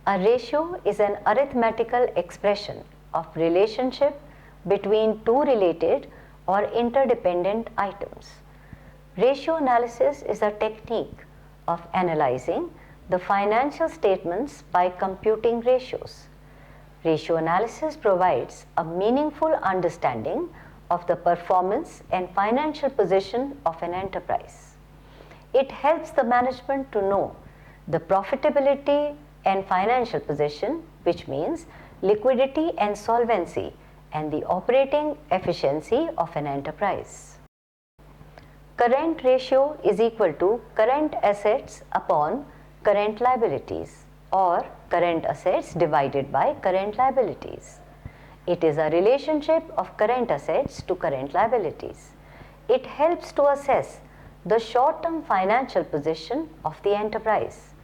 A ratio is an arithmetical expression of relationship between two related or interdependent items. Ratio analysis is a technique of analyzing the financial statements by computing ratios. Ratio analysis provides a meaningful understanding of the performance and financial position of an enterprise. It helps the management to know the profitability and financial position, which means liquidity and solvency, and the operating efficiency of an enterprise. Current ratio is equal to current assets upon current liabilities, or current assets divided by current liabilities. It is a relationship of current assets to current liabilities. It helps to assess the short-term financial position of the enterprise.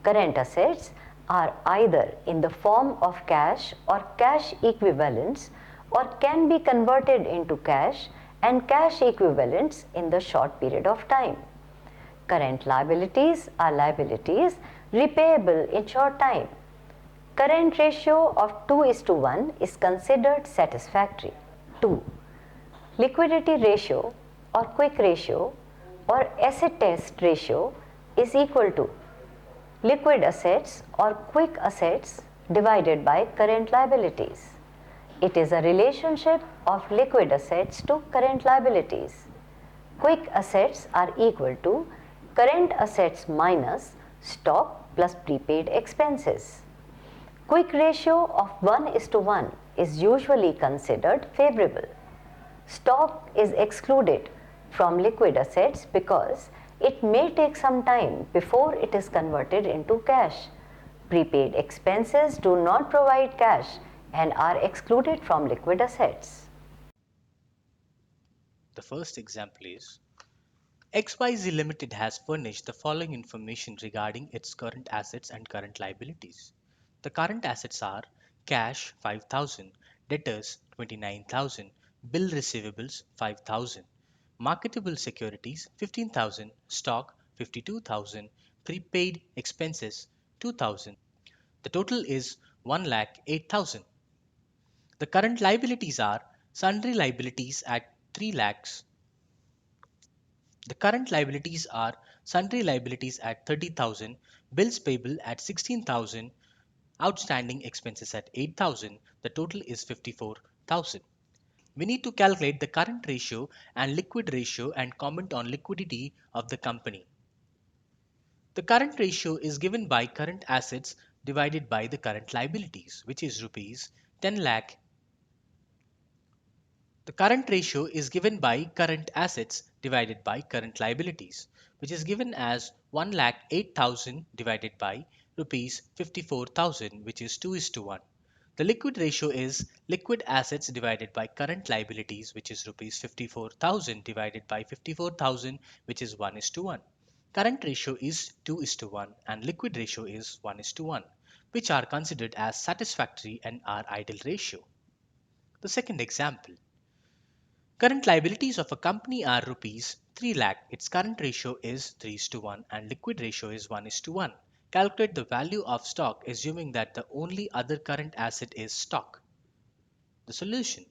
Current assets are either in the form of cash or cash equivalents, or can be converted into cash and cash equivalents in the short period of time. Current liabilities are liabilities repayable in short time. Current ratio of 2:1 is considered satisfactory. 2. Liquidity ratio or quick ratio or acid test ratio is equal to liquid assets or quick assets divided by current liabilities. It is a relationship of liquid assets to current liabilities. Quick assets are equal to current assets minus stock plus prepaid expenses. Quick ratio of 1:1 is usually considered favorable. Stock is excluded from liquid assets because it may take some time before it is converted into cash. Prepaid expenses do not provide cash and are excluded from liquid assets. The first example is XYZ Limited has furnished the following information regarding its current assets and current liabilities. The current assets are cash 5,000, debtors 29,000, bill receivables 5,000, marketable securities 15,000, stock 52,000, prepaid expenses 2,000. The total is 1,08,000. The current liabilities are sundry liabilities at 3 lakhs. The current liabilities are sundry liabilities at 30,000, bills payable at 16,000, outstanding expenses at 8,000. The total is 54,000. We need to calculate the current ratio and liquid ratio and comment on liquidity of the company. The current ratio is given by current assets divided by the current liabilities, which is rupees 10 lakh. The current ratio is given by current assets divided by current liabilities, which is given as 1,08,000 divided by rupees 54,000, which is 2:1. The liquid ratio is liquid assets divided by current liabilities, which is rupees 54,000 divided by 54,000, which is 1:1. Current ratio is 2:1 and liquid ratio is 1:1, which are considered as satisfactory and are ideal ratio. The second example. Current liabilities of a company are rupees 3 lakh. Its current ratio is 3:1 and liquid ratio is 1:1. Calculate the value of stock assuming that the only other current asset is stock. The solution.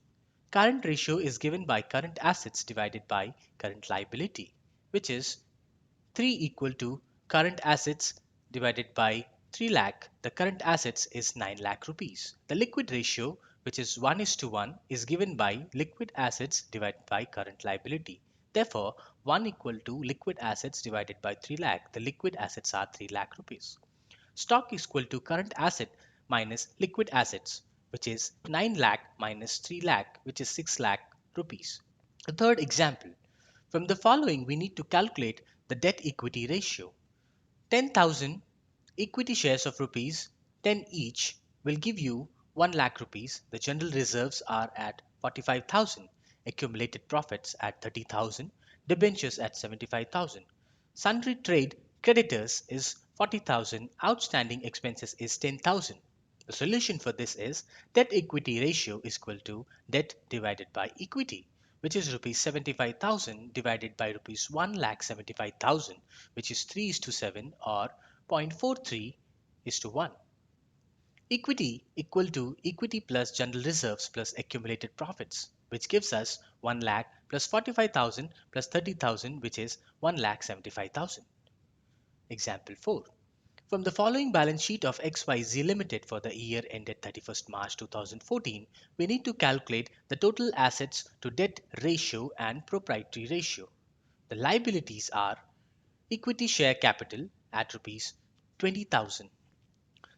Current ratio is given by current assets divided by current liability, which is 3 equal to current assets divided by 3 lakh. The current assets is 9 lakh rupees. The liquid ratio, which is 1:1, is given by liquid assets divided by current liability. Therefore, 1 equal to liquid assets divided by 3 lakh. The liquid assets are 3 lakh rupees. Stock is equal to current asset minus liquid assets, which is 9 lakh minus 3 lakh, which is 6 lakh rupees. The third example. From the following, we need to calculate the debt equity ratio. 10,000 equity shares of rupees 10 each will give you 1 lakh rupees. The general reserves are at 45,000, accumulated profits at 30,000, debentures at 75,000. Sundry trade creditors is 40,000, outstanding expenses is 10,000. The solution for this is debt equity ratio is equal to debt divided by equity, which is rupees 75,000 divided by rupees 1,75,000, which is 3:7 or 0.43:1. Equity equal to equity plus general reserves plus accumulated profits, which gives us 1 lakh plus 45,000 plus 30,000, which is 1 lakh 75,000. Example 4. From the following balance sheet of XYZ Limited for the year ended 31st March 2014, we need to calculate the total assets to debt ratio and proprietary ratio. The liabilities are equity share capital at rupees 20,000.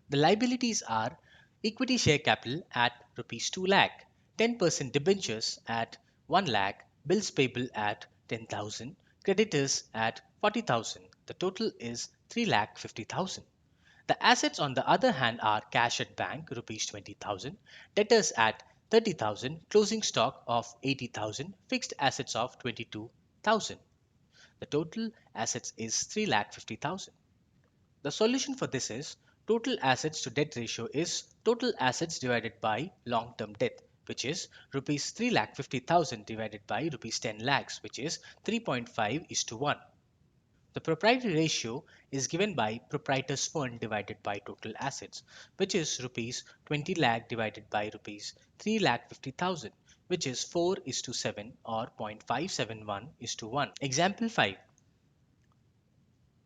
The liabilities are equity share capital at rupees 2 lakh, 10% debentures at 1 lakh, bills payable at 10,000, creditors at 40,000. The total is 3 lakh 50,000. The assets on the other hand are cash at bank rupees 20,000, debtors at 30,000, closing stock of 80,000, fixed assets of 22,000. The total assets is 3 lakh 50,000. The solution for this is total assets to debt ratio is total assets divided by long term debt, which is rupees 3 lakh 50,000 divided by rupees 10 lakhs, which is 3.5 is to 1. The proprietary ratio is given by proprietor's fund divided by total assets, which is rupees 20 lakh divided by rupees 3 lakh 50,000, which is 4 is to 7 or 0.571 is to 1. Example 5.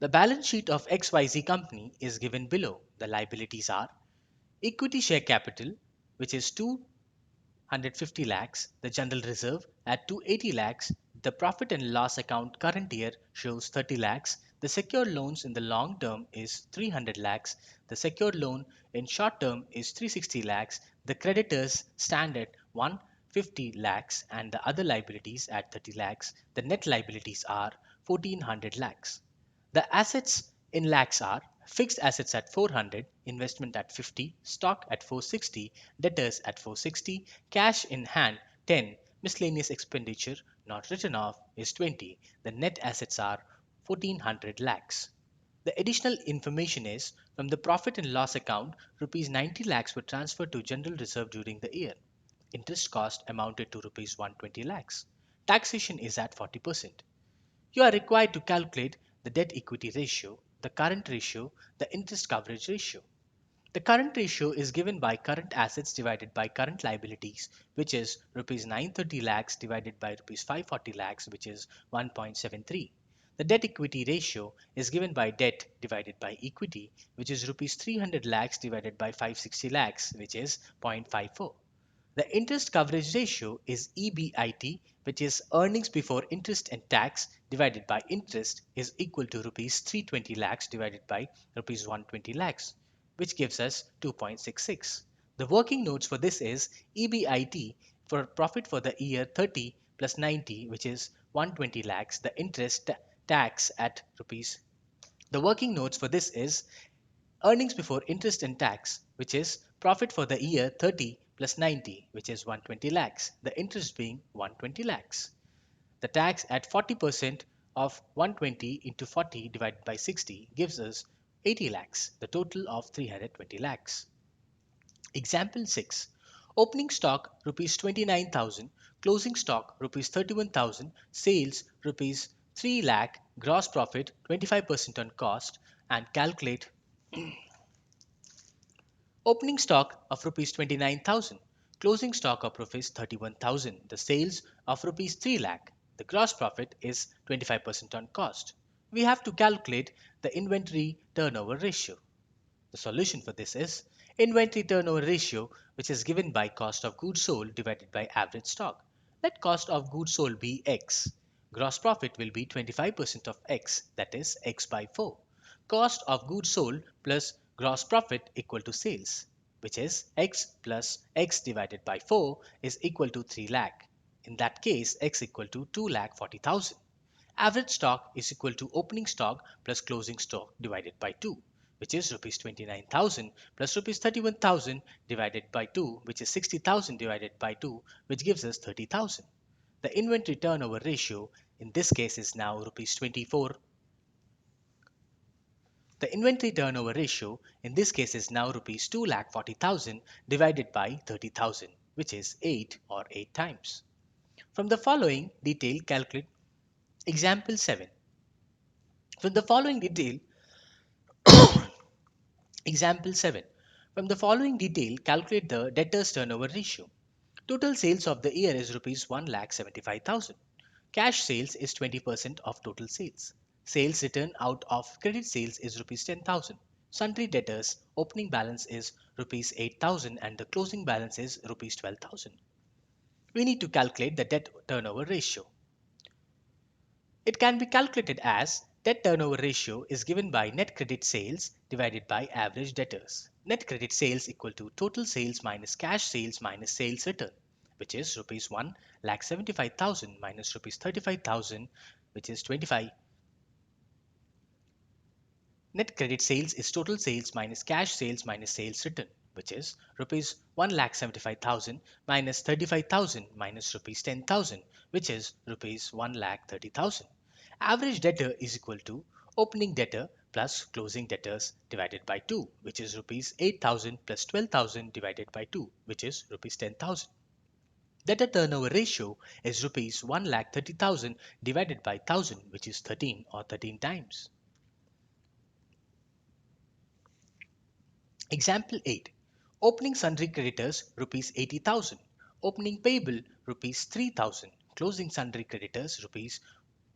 The balance sheet of XYZ company is given below. The liabilities are equity share capital, which is 250 lakhs, the general reserve at 280 lakhs, the profit and loss account current year shows 30 lakhs, the secured loans in the long term is 300 lakhs, the secured loan in short term is 360 lakhs, the creditors stand at 150 lakhs and the other liabilities at 30 lakhs. The net liabilities are 1400 lakhs. The assets in lakhs are fixed assets at 400, investment at 50, stock at 460, debtors at 460, cash in hand 10, miscellaneous expenditure not written off is 20. The net assets are 1400 lakhs. The additional information is from the profit and loss account, rupees 90 lakhs were transferred to general reserve during the year. Interest cost amounted to rupees 120 lakhs. Taxation is at 40%. You are required to calculate the debt equity ratio, the current ratio, the interest coverage ratio. The current ratio is given by current assets divided by current liabilities, which is rupees 930 lakhs divided by rupees 540 lakhs, which is 1.73. The debt equity ratio is given by debt divided by equity, which is rupees 300 lakhs divided by 560 lakhs, which is 0.54. The interest coverage ratio is EBIT, which is earnings before interest and tax divided by interest, is equal to rupees 320 lakhs divided by rupees 120 lakhs, which gives us 2.66. The working notes for this is EBIT for profit for the year 30 plus 90, which is 120 lakhs. The interest tax at rupees. The working notes for this is earnings before interest and tax, which is profit for the year 30 plus 90, which is 120 lakhs, the interest being 120 lakhs. The tax at 40% of 120 into 40 divided by 60 gives us 80 lakhs, the total of 320 lakhs. Example 6. Opening stock rupees 29,000, closing stock rupees 31,000, sales rupees 3 lakh, gross profit 25% on cost, and calculate opening stock of rupees 29,000, closing stock of rupees 31,000, the sales of rupees 3 lakh, the gross profit is 25% on cost. We have to calculate the inventory turnover ratio. The solution for this is inventory turnover ratio, which is given by cost of goods sold divided by average stock. Let cost of goods sold be X. Gross profit will be 25% of X, that is X by 4. Cost of goods sold plus gross profit equal to sales, which is X plus X divided by 4 is equal to 3 lakh. In that case, X equal to 2 lakh 40,000. Average stock is equal to opening stock plus closing stock divided by 2, which is rupees 29,000 plus rupees 31,000 divided by 2, which is 60,000 divided by 2, which gives us 30,000. The inventory turnover ratio in this case is now rupees 24. The inventory turnover ratio in this case is now rupees 2,40,000 divided by 30,000, which is 8 or 8 times. From the following detail, calculate example 7. From the following detail, example 7. From the following detail, calculate the debtors turnover ratio. Total sales of the year is rupees 1,75,000. Cash sales is 20% of total sales. Sales return out of credit sales is rupees 10,000. Sundry debtors opening balance is rupees 8,000 and the closing balance is rupees 12,000. We need to calculate the debt turnover ratio. It can be calculated as debt turnover ratio is given by net credit sales divided by average debtors. Net credit sales equal to total sales minus cash sales minus sales return, which is rupees 1,75,000 minus rupees 35,000, which is 25. Net credit sales is total sales minus cash sales minus sales return, which is rupees 1,75,000 minus 35,000 minus rupees 10,000, which is rupees 1,30,000. Average debtor is equal to opening debtor plus closing debtors divided by 2, which is rupees 8,000 plus 12,000 divided by 2, which is rupees 10,000. Debtor turnover ratio is rupees 1,30,000 divided by 1000, which is 13 or 13 times. Example 8. Opening sundry creditors rupees 80,000. Opening payable rupees 3,000. Closing sundry creditors rupees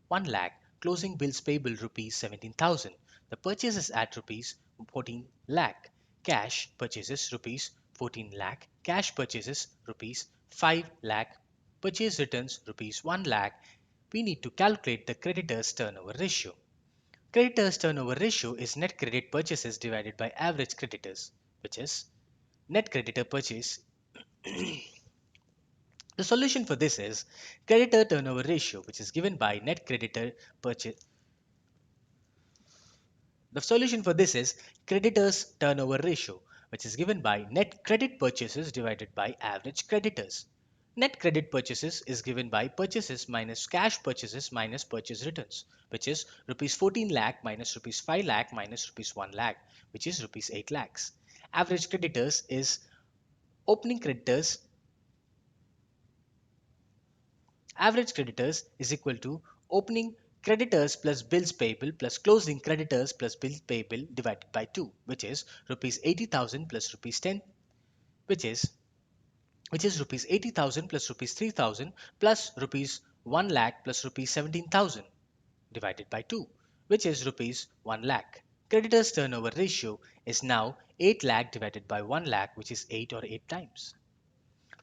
1 lakh. Closing bills payable rupees 17,000. The purchases at rupees 14 lakh. Cash purchases rupees 14 lakh. Cash purchases rupees 5 lakh. Purchase returns rupees 1 lakh. We need to calculate the creditors turnover ratio. Creditors turnover ratio is net credit purchases divided by average creditors, which is net creditor purchase. The solution for this is creditor turnover ratio, which is given by net creditor purchase. The solution for this is creditors turnover ratio, which is given by net credit purchases divided by average creditors. Net credit purchases is given by purchases minus cash purchases minus purchase returns, which is rupees 14 lakh minus rupees 5 lakh minus rupees 1 lakh, which is rupees 8 lakhs. Average creditors is opening creditors. Average creditors is equal to opening creditors plus bills payable plus closing creditors plus bills payable divided by 2, which is rupees 80,000 plus rupees 10, which is rupees 80,000 plus rupees 3,000 plus rupees 1 lakh plus rupees 17,000 divided by 2, which is rupees 1 lakh. Creditors turnover ratio is now 8 lakh divided by 1 lakh, which is 8 or 8 times.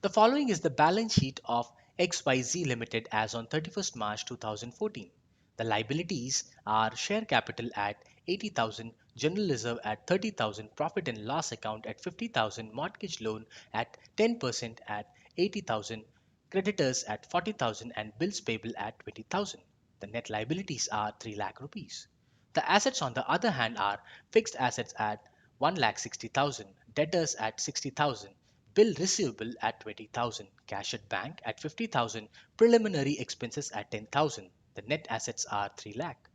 The following is the balance sheet of XYZ Limited as on 31st March 2014. The liabilities are share capital at 80,000, general reserve at 30,000, profit and loss account at 50,000, mortgage loan at 10% at 80,000, creditors at 40,000 and bills payable at 20,000. The net liabilities are 3 lakh rupees. The assets on the other hand are fixed assets at 1,60,000, debtors at 60,000, bill receivable at 20,000, cash at bank at 50,000, preliminary expenses at 10,000. The net assets are 3 lakh.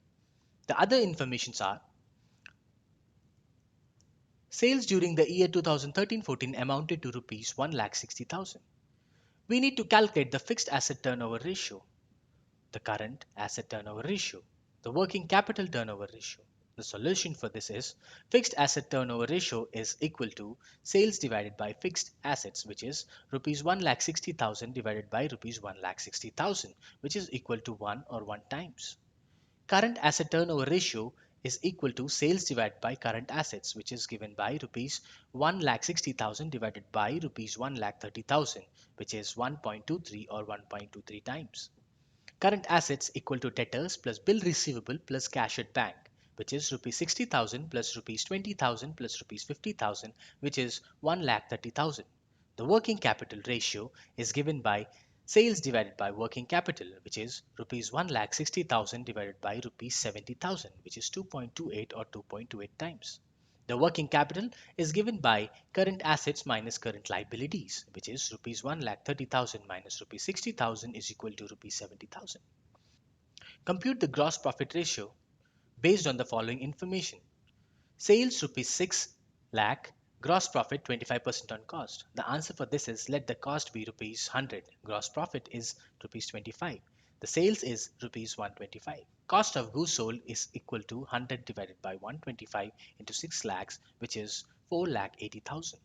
The other informations are sales during the year 2013-14 amounted to rupees 1,60,000. We need to calculate the fixed asset turnover ratio, the current asset turnover ratio, the working capital turnover ratio. The solution for this is fixed asset turnover ratio is equal to sales divided by fixed assets, which is rupees 1,60,000 divided by rupees 1,60,000, which is equal to 1 or 1 times. Current asset turnover ratio is equal to sales divided by current assets, which is given by rupees 1,60,000 divided by rupees 1,30,000, which is 1.23 or 1.23 times. Current assets equal to debtors plus bill receivable plus cash at bank, which is rupees 60,000 plus rupees 20,000 plus rupees 50,000, which is 1,30,000. The working capital ratio is given by sales divided by working capital, which is rupees 1,60,000 divided by rupees 70,000, which is 2.28 or 2.28 times. The working capital is given by current assets minus current liabilities, which is rupees 1,30,000 minus rupees 60,000 is equal to rupees 70,000. Compute the gross profit ratio based on the following information. Sales rupees 6 lakh, gross profit 25% on cost. The answer for this is let the cost be rupees 100, gross profit is rupees 25. The sales is rupees 125. Cost of goods sold is equal to 100 divided by 125 into 6 lakhs, which is 4,80,000.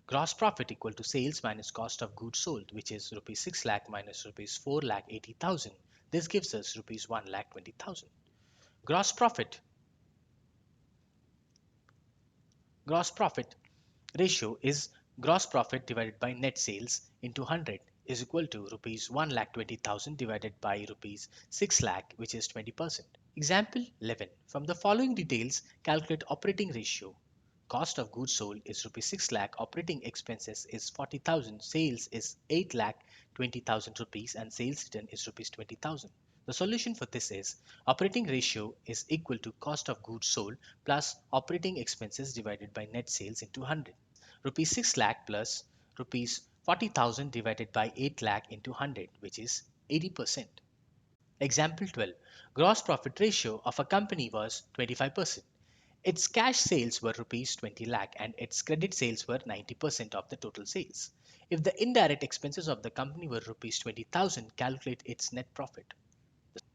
Gross profit equal to sales minus cost of goods sold, which is rupees 6 lakh minus rupees 4,80,000. This gives us rupees 1,20,000. Gross profit gross profit ratio is gross profit divided by net sales into 100 is equal to rupees 1,20,000 divided by rupees 6 lakh, which is 20%. Example 11. From the following details, calculate operating ratio. Cost of goods sold is rupees 6 lakh, operating expenses is 40,000, sales is 8 lakh 20,000 rupees, and sales return is rupees 20,000. The solution for this is operating ratio is equal to cost of goods sold plus operating expenses divided by net sales into 100. Rupees 6 lakh plus rupees 40,000 divided by 8 lakh into 100, which is 80%. Example 12. Gross profit ratio of a company was 25%. Its cash sales were rupees 20 lakh and its credit sales were 90% of the total sales. If the indirect expenses of the company were rupees 20,000, calculate its net profit.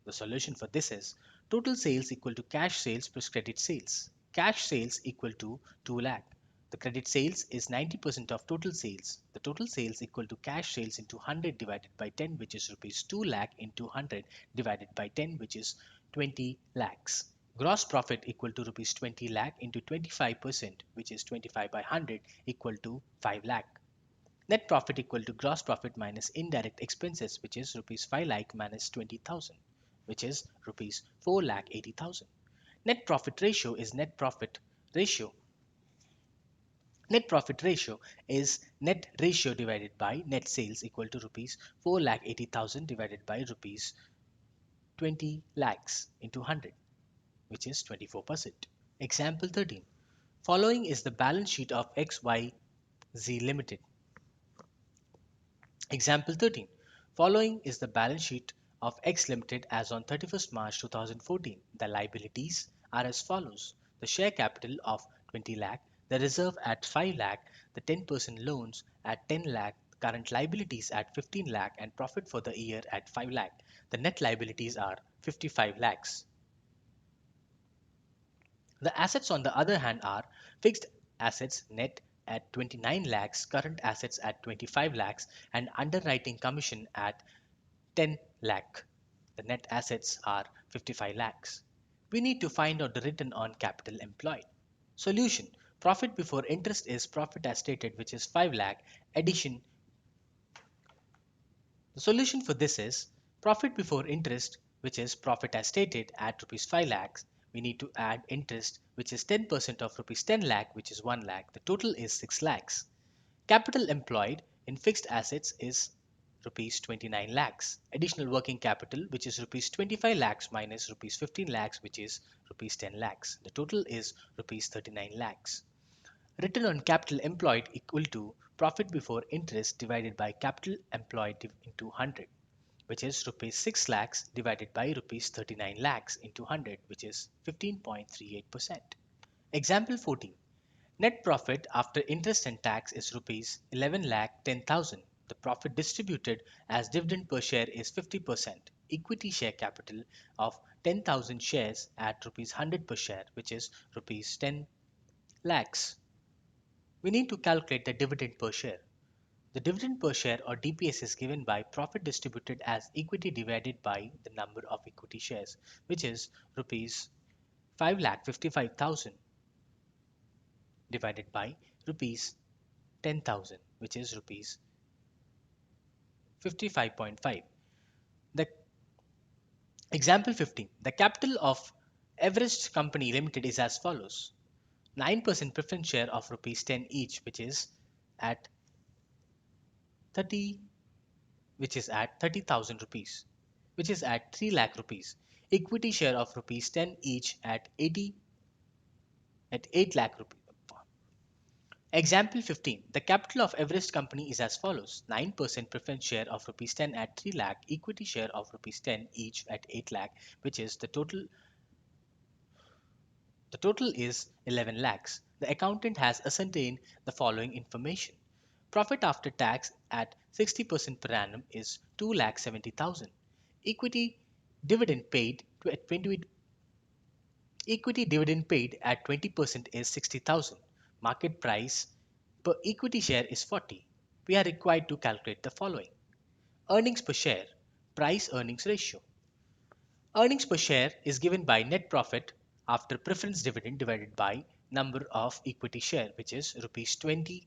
The solution for this is total sales equal to cash sales plus credit sales. Cash sales equal to 2 lakh. The credit sales is 90% of total sales. The total sales equal to cash sales into 100 divided by 10, which is rupees 2 lakh into 100 divided by 10, which is 20 lakhs. Gross profit equal to rupees 20 lakh into 25%, which is 25 by 100 equal to 5 lakh. Net profit equal to gross profit minus indirect expenses, which is rupees 5 lakh minus 20,000, which is rupees 4,80,000. Net profit ratio is net profit ratio is net ratio divided by net sales equal to rupees 4,80,000 divided by rupees 20 lakhs into 100, which is 24%. Example 13. Following is the balance sheet of XYZ Limited. Example 13. Following is the balance sheet of X Limited as on 31st March 2014. The liabilities are as follows. The share capital of 20 lakh, the reserve at 5 lakh, the 10% loans at 10 lakh, current liabilities at 15 lakh, and profit for the year at 5 lakh. The net liabilities are 55 lakhs. The assets on the other hand are fixed assets net at 29 lakhs, current assets at 25 lakhs, and underwriting commission at 10 lakh. The net assets are 55 lakhs. We need to find out the return on capital employed. Solution. Profit before interest is profit as stated, which is 5 lakh. Addition. The solution for this is profit before interest, which is profit as stated, at rupees 5 lakhs. We need to add interest, which is 10% of rupees 10 lakh, which is 1 lakh. The total is 6 lakhs. Capital employed in fixed assets is rupees 29 lakhs. Additional working capital, which is rupees 25 lakhs minus rupees 15 lakhs, which is rupees 10 lakhs. The total is rupees 39 lakhs. Return on capital employed equal to profit before interest divided by capital employed into 100, which is rupees 6 lakhs divided by rupees 39 lakhs into 100, which is 15.38%. Example 14. Net profit after interest and tax is rupees 11 lakh 10,000. The profit distributed as dividend per share is 50%. Equity share capital of 10,000 shares at rupees 100 per share, which is rupees 10 lakhs. We need to calculate the dividend per share. The dividend per share or DPS is given by profit distributed as equity divided by the number of equity shares, which is rupees 5,55,000 divided by rupees 10,000, which is rupees 55.5. The example 15. The capital of Everest Company Limited is as follows. 9% preference share of rupees 10 each, which is at 30 which is at 30,000 rupees, which is at 3 lakh rupees. Equity share of rupees 10 each at 8 lakh rupees. Example 15. The capital of Everest Company is as follows. 9% preference share of rupees 10 at 3 lakh, equity share of rupees 10 each at 8 lakh, which is the total is 11 lakhs. The accountant has ascertained the following information. Profit after tax at 60% per annum is 2,70,000. Equity dividend paid at 20% is 60,000. market price per equity share is 40, we are required to calculate the following. Earnings per share, price earnings ratio. Earnings per share is given by net profit after preference dividend divided by number of equity share, which is rupees 20,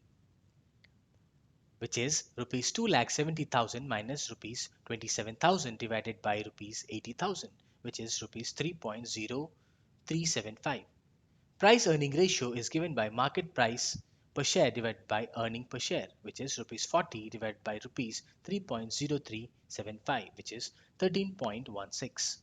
which is rupees 2,70,000 minus rupees 27,000 divided by rupees 80,000, which is rupees 3.0375. Price earning ratio is given by market price per share divided by earning per share, which is rupees 40 divided by rupees 3.0375, which is 13.16.